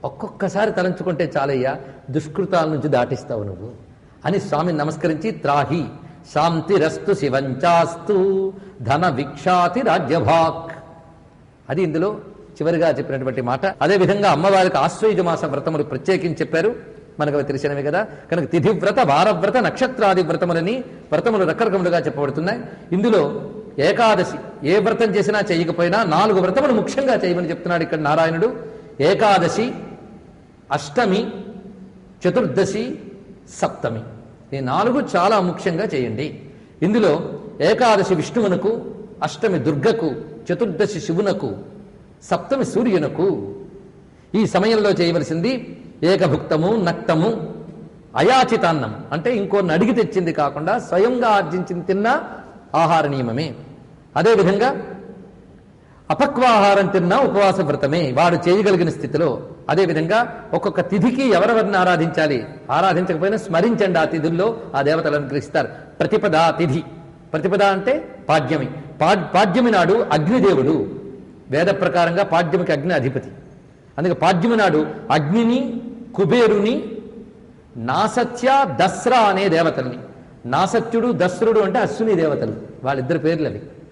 ఒక్కొక్కసారి తలంచుకుంటే చాలయ్యా, దుష్కృతాల నుంచి దాటిస్తావు నువ్వు అని స్వామిని నమస్కరించి త్రాహి శాంతిరస్తు శివంచాస్తు ధన విక్షాతి రాజ్యభాక్. అది ఇందులో చివరిగా చెప్పినటువంటి మాట. అదేవిధంగా అమ్మవారికి ఆశ్వయుజ మాస వ్రతములు ప్రత్యేకించి చెప్పారు, మనకు అవి తెలిసినవి కదా. కనుక తిథివ్రత, వారవ్రత, నక్షత్రాది వ్రతములని వ్రతములు రకరకములుగా చెప్పబడుతున్నాయి. ఇందులో ఏకాదశి ఏ వ్రతం చేసినా చేయకపోయినా 4 వ్రతములు ముఖ్యంగా చేయమని చెప్తున్నాడు ఇక్కడ నారాయణుడు. ఏకాదశి, అష్టమి, చతుర్దశి, సప్తమి, ఈ 4 చాలా ముఖ్యంగా చేయండి. ఇందులో ఏకాదశి విష్ణువునకు, అష్టమి దుర్గకు, చతుర్దశి శివునకు, సప్తమి సూర్యునకు. ఈ సమయంలో చేయవలసింది ఏకభుక్తము, నక్తము, అయాచితాన్నం అంటే ఇంకోరిని అడిగి తెచ్చింది కాకుండా స్వయంగా ఆర్జించింది తిన్న ఆహార నియమమే. అదేవిధంగా అపక్వాహారం తిన్నా ఉపవాస వ్రతమే వాడు చేయగలిగిన స్థితిలో. అదేవిధంగా ఒక్కొక్క తిథికి ఎవరెవరిని ఆరాధించాలి, ఆరాధించకపోయినా స్మరించండి, ఆ తిథుల్లో ఆ దేవతలు అనుగ్రహిస్తారు. ప్రతిపదా తిథి, ప్రతిపద అంటే పాడ్యమి. పాడ్యమి నాడు అగ్నిదేవుడు, వేద ప్రకారంగా పాడ్యమికి అగ్ని అధిపతి. అందుకే పాడ్యమి నాడు అగ్నిని, కుబేరుని, నాసత్య, దస్రా అనే దేవతల్ని, నాసత్యుడు, దస్రుడు అంటే అశ్విని దేవతలు, వాళ్ళిద్దరి పేర్లు అవి.